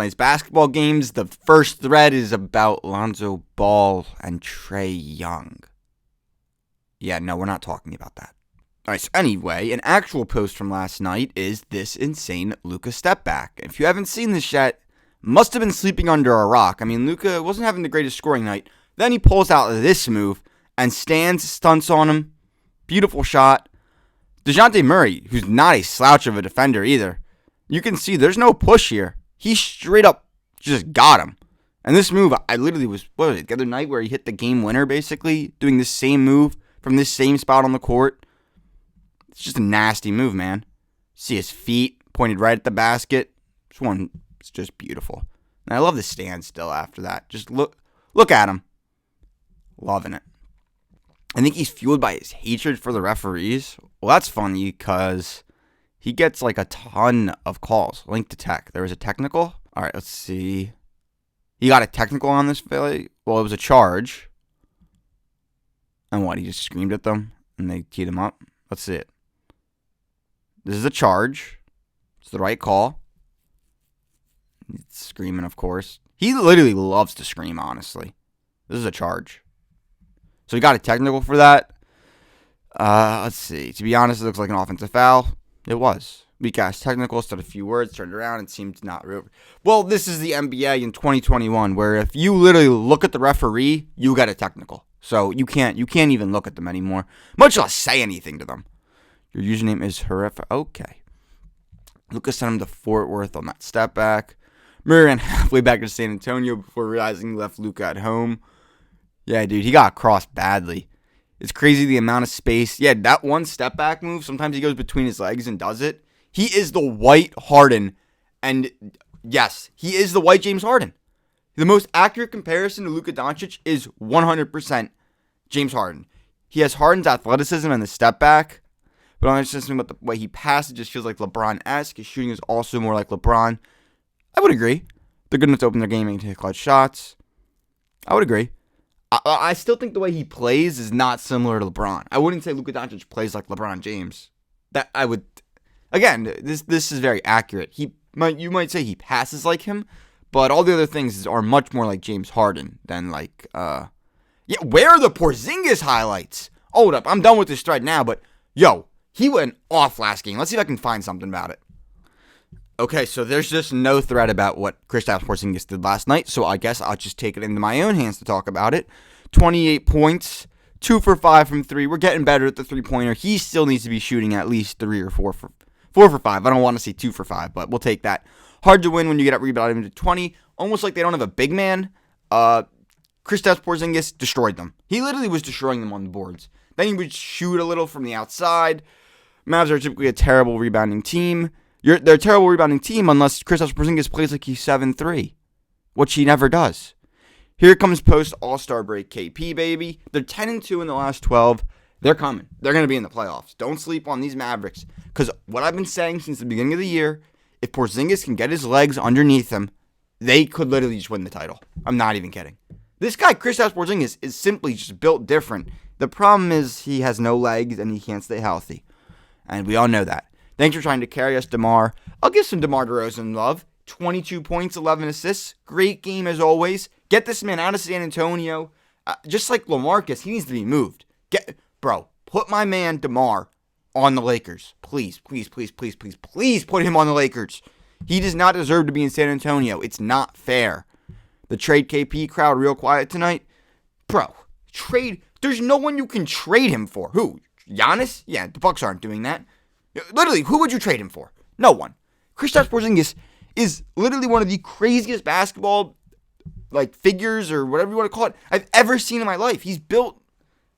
tonight's basketball games. The first thread is about Lonzo Ball and Trae Young. Yeah, no, we're not talking about that. All right, so anyway, an actual post from last night is this insane Luka step back. If you haven't seen this yet, must have been sleeping under a rock. I mean, Luka wasn't having the greatest scoring night. Then he pulls out this move and stunts on him. Beautiful shot. DeJounte Murray, who's not a slouch of a defender either, you can see there's no push here. He straight up just got him. And this move, I literally was the other night where he hit the game winner, basically, doing the same move from this same spot on the court. It's just a nasty move, man. See his feet pointed right at the basket. This one is just beautiful. And I love the standstill after that. Just look at him. Loving it. I think he's fueled by his hatred for the referees. Well, that's funny because he gets like a ton of calls. Link to tech. There was a technical. All right, let's see. He got a technical on this play. Well, it was a charge. And what? He just screamed at them and they teed him up. Let's see it. This is a charge. It's the right call. He's screaming, of course. He literally loves to scream, honestly. This is a charge. So he got a technical for that. Let's see. To be honest, it looks like an offensive foul. It was. Weak ass technical, said a few words, turned around, and seemed not real. Well, this is the NBA in 2021, where if you literally look at the referee, you got a technical. So you can't even look at them anymore, much less say anything to them. Your username is horrific. Okay. Lucas sent him to Fort Worth on that step back. Murray ran halfway back to San Antonio before realizing he left Luka at home. Yeah, dude, he got crossed badly. It's crazy the amount of space. Yeah, that one step back move, sometimes he goes between his legs and does it. He is the white Harden. And yes, he is the white James Harden. The most accurate comparison to Luka Doncic is 100% James Harden. He has Harden's athleticism and the step back. But I'm just thinking about the way he passes, it just feels like LeBron-esque. His shooting is also more like LeBron. I would agree. They're good enough to open their game and take clutch shots. I would agree. I still think the way he plays is not similar to LeBron. I wouldn't say Luka Doncic plays like LeBron James. That I would. Again, this is very accurate. You might say he passes like him, but all the other things are much more like James Harden than like. Yeah, where are the Porzingis highlights? Hold up, I'm done with this thread now, but yo, he went off last game. Let's see if I can find something about it. Okay, so there's just no thread about what Kristaps Porzingis did last night, so I guess I'll just take it into my own hands to talk about it. 28 points, 2 for 5 from 3. We're getting better at the three-pointer. He still needs to be shooting at least 3 or 4 for 5. I don't want to see 2 for 5, but we'll take that. Hard to win when you get out rebounded into 20. Almost like they don't have a big man. Kristaps Porzingis destroyed them. He literally was destroying them on the boards. Then he would shoot a little from the outside. Mavs are typically a terrible rebounding team. They're a terrible rebounding team unless Kristaps Porzingis plays like he's 7'3", which he never does. Here comes post All-Star break KP, baby. They're 10-2 in the last 12. They're coming. They're going to be in the playoffs. Don't sleep on these Mavericks. Because what I've been saying since the beginning of the year, if Porzingis can get his legs underneath him, they could literally just win the title. I'm not even kidding. This guy, Kristaps Porzingis, is simply just built different. The problem is he has no legs and he can't stay healthy. And we all know that. Thanks for trying to carry us, DeMar. I'll give some DeMar DeRozan love. 22 points, 11 assists. Great game as always. Get this man out of San Antonio. Just like LaMarcus, he needs to be moved. Put my man DeMar on the Lakers. Please, please, please, please, please, please put him on the Lakers. He does not deserve to be in San Antonio. It's not fair. The trade KP crowd real quiet tonight. Trade. There's no one you can trade him for. Who? Jonas? Yeah, the Bucks aren't doing that. Literally, who would you trade him for? No one. Kristaps Porzingis is literally one of the craziest basketball figures or whatever you want to call it I've ever seen in my life. He's built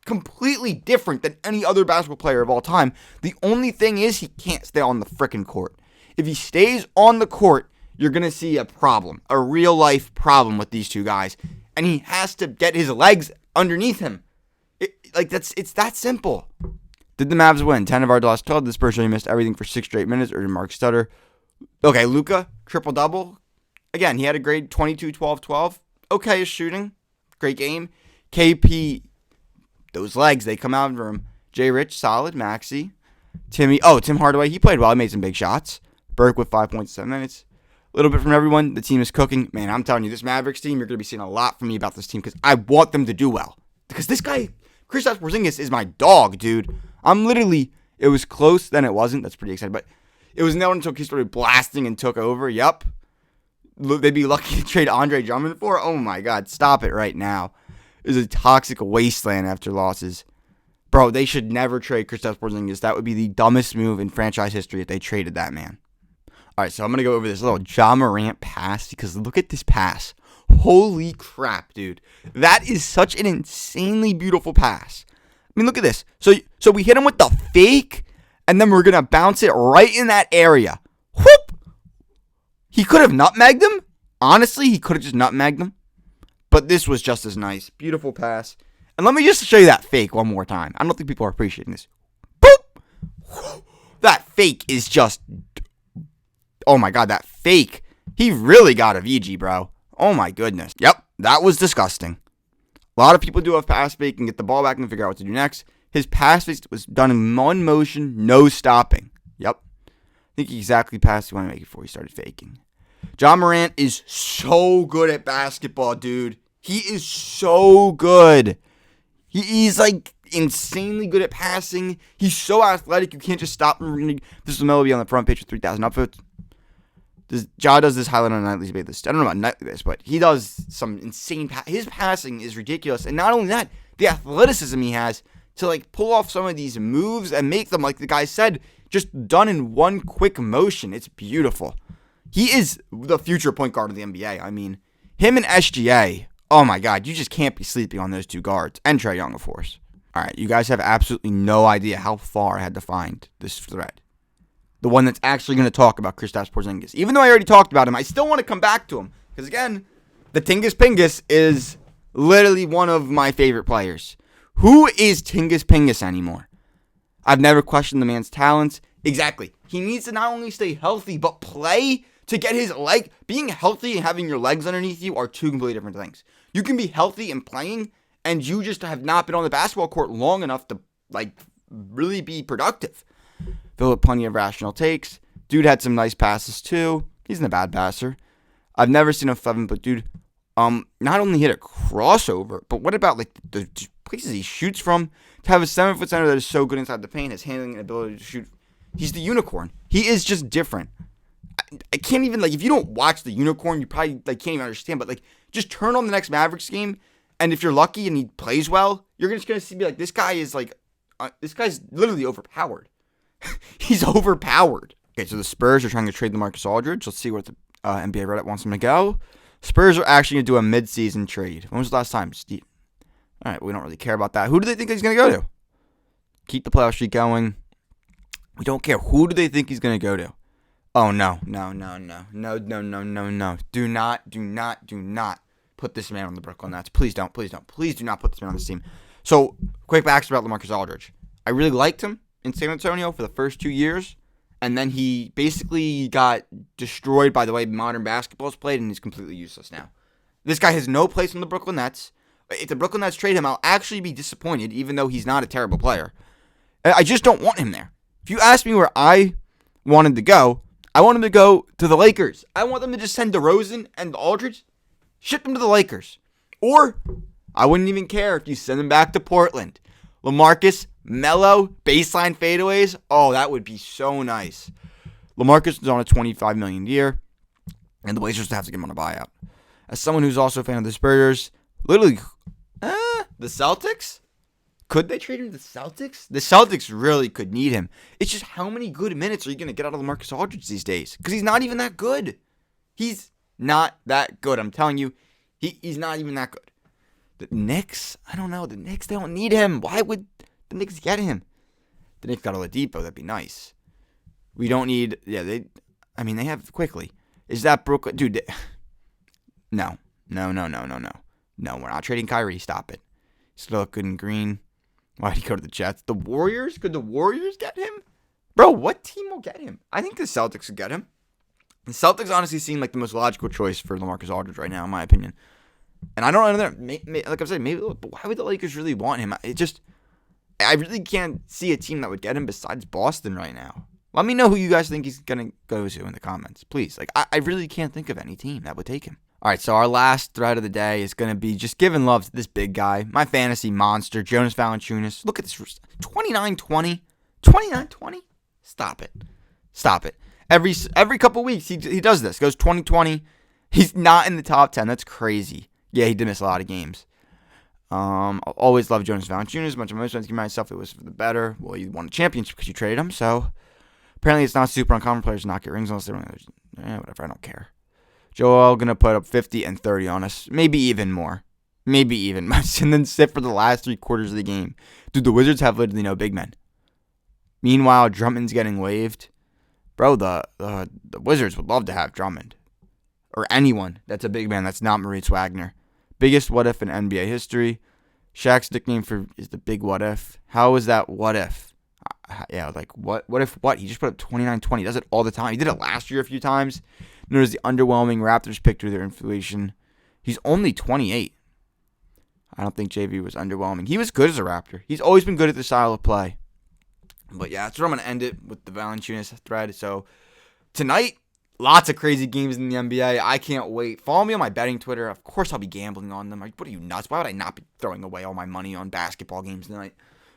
completely different than any other basketball player of all time. The only thing is he can't stay on the frickin' court. If he stays on the court, you're going to see a problem, a real life problem with these two guys. And he has to get his legs underneath him. It's that simple. Did the Mavs win? 10 of our last 12. The Spurs really missed everything for 6 straight minutes, or did Mark stutter? Okay, Luka, triple-double. Again, he had a great 22, 12, 12. Okay, shooting. Great game. KP, those legs, they come out of him. J. Rich, solid. Maxey. Tim Hardaway, he played well. He made some big shots. Burke with 5.7 minutes. A little bit from everyone. The team is cooking. Man, I'm telling you, this Mavericks team, you're going to be seeing a lot from me about this team because I want them to do well. Because this guy, Kristaps Porzingis, is my dog, dude. It was close, then it wasn't. That's pretty exciting. But it was never until he started blasting and took over. Yep. They'd be lucky to trade Andre Drummond for. Oh, my God. Stop it right now. It was a toxic wasteland after losses. Bro, they should never trade Kristaps Porzingis. That would be the dumbest move in franchise history if they traded that man. All right, so I'm going to go over this little Ja Morant pass because look at this pass. Holy crap, dude. That is such an insanely beautiful pass. I mean, look at this. So we hit him with the fake, and then we're going to bounce it right in that area. Whoop! He could have nutmegged him. Honestly, he could have just nutmegged him. But this was just as nice. Beautiful pass. And let me just show you that fake one more time. I don't think people are appreciating this. Boop! That fake is just... Oh my God, that fake. He really got a VG, bro. Oh my goodness. Yep, that was disgusting. A lot of people do have pass fake and get the ball back and figure out what to do next. His pass fake was done in one motion, no stopping. Yep. I think he exactly passed he wanted to make it before he started faking. Ja Morant is so good at basketball, dude. He is so good. He's like insanely good at passing. He's so athletic, you can't just stop him. This is Melo be on the front page with 3,000 upvotes. Ja does this highlight on a nightly basis. I don't know about nightly basis, but he does some insane his passing is ridiculous. And not only that, the athleticism he has to like pull off some of these moves and make them, like the guy said, just done in one quick motion. It's beautiful. He is the future point guard of the NBA. I mean, him and SGA, oh my God, you just can't be sleeping on those two guards. And Trae Young, of course. All right, you guys have absolutely no idea how far I had to find this thread. The one that's actually going to talk about Kristaps Porzingis. Even though I already talked about him, I still want to come back to him. Because again, the Tingus Pingus is literally one of my favorite players. Who is Tingus Pingus anymore? I've never questioned the man's talents. Exactly. He needs to not only stay healthy, but play to get his leg. Being healthy and having your legs underneath you are two completely different things. You can be healthy and playing, and you just have not been on the basketball court long enough to like really be productive. Filled with plenty of rational takes. Dude had some nice passes too. He's not a bad passer. I've never seen a 7, but dude, not only hit a crossover, but what about like the places he shoots from? To have a 7-foot center that is so good inside the paint, his handling and ability to shoot. He's the unicorn. He is just different. I can't even like if you don't watch the unicorn, you probably like can't even understand. But like, just turn on the next Mavericks game, and if you're lucky and he plays well, you're just gonna see be like this guy is like this guy's literally overpowered. He's overpowered. Okay, so the Spurs are trying to trade LaMarcus Aldridge. Let's see where the NBA Reddit wants him to go. Spurs are actually going to do a mid-season trade. When was the last time, Steve? All right, we don't really care about that. Who do they think he's going to go to? Keep the playoff streak going. We don't care. Who do they think he's going to go to? Oh, no. No. Do not put this man on the Brooklyn Nets. Please don't. Please do not put this man on this team. So, quick backstory about LaMarcus Aldridge. I really liked him in San Antonio for the first 2 years, and then he basically got destroyed by the way modern basketball is played, and he's completely useless now. This guy has no place on the Brooklyn Nets. If the Brooklyn Nets trade him, I'll actually be disappointed, even though he's not a terrible player. I just don't want him there. If you ask me where I want him to go, I want him to go to the Lakers. I want them to just send DeRozan and Aldridge, ship them to the Lakers. Or, I wouldn't even care if you send them back to Portland. LaMarcus, Melo, baseline fadeaways. Oh, that would be so nice. LaMarcus is on a $25 million year, and the Blazers have to get him on a buyout. As someone who's also a fan of the Spurs, literally, the Celtics? Could they trade him to the Celtics? The Celtics really could need him. It's just how many good minutes are you going to get out of LaMarcus Aldridge these days? Because he's not even that good. He's not that good. I'm telling you, he's not even that good. The Knicks? I don't know. The Knicks, they don't need him. Why would the Knicks get him? The Knicks got Oladipo. That'd be nice. We don't need... Yeah, they have quickly. Is that Brooklyn? Dude, no. No, we're not trading Kyrie. Stop it. Still look good and green. Why'd he go to the Jets? The Warriors? Could the Warriors get him? Bro, what team will get him? I think the Celtics would get him. The Celtics honestly seem like the most logical choice for LaMarcus Aldridge right now, in my opinion. And I don't know, like I said, maybe, but why would the Lakers really want him? I really can't see a team that would get him besides Boston right now. Let me know who you guys think he's going to go to in the comments, please. Like, I really can't think of any team that would take him. All right, so our last thread of the day is going to be just giving love to this big guy, my fantasy monster, Jonas Valenciunas. Look at this, 29-20. 29-20? Stop it. Every couple weeks, he does this. Goes 20-20. He's not in the top 10. That's crazy. Yeah, he did miss a lot of games. I'll always love Jonas Valenciunas. Much of my friends give myself it was for the better. Well, you won a championship because you traded him, so apparently it's not super uncommon players to not get rings unless they're whatever, I don't care. Joel going to put up 50 and 30 on us. Maybe even more. Maybe even. And then sit for the last 3 quarters of the game. Dude, the Wizards have literally no big men. Meanwhile, Drummond's getting waived. Bro, the Wizards would love to have Drummond. Or anyone that's a big man that's not Moritz Wagner. Biggest what if in NBA history. Shaq's nickname is the big what if. How is that what if? Yeah, like what if what? He just put up 29-20. He does it all the time. He did it last year a few times. Notice the underwhelming Raptors pick through their inflation. He's only 28. I don't think JV was underwhelming. He was good as a Raptor. He's always been good at the style of play. But yeah, that's where I'm going to end it with the Valenciunas thread. So tonight, lots of crazy games in the NBA. I can't wait. Follow me on my betting Twitter. Of course, I'll be gambling on them. Like, what are you, nuts? Why would I not be throwing away all my money on basketball games tonight?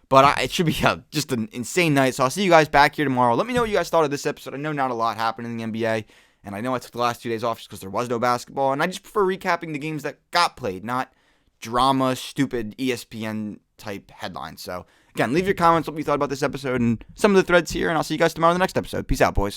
But it should be just an insane night. So I'll see you guys back here tomorrow. Let me know what you guys thought of this episode. I know not a lot happened in the NBA. And I know I took the last 2 days off just because there was no basketball. And I just prefer recapping the games that got played, not drama, stupid ESPN-type headlines. So, again, leave your comments what you thought about this episode and some of the threads here. And I'll see you guys tomorrow in the next episode. Peace out, boys.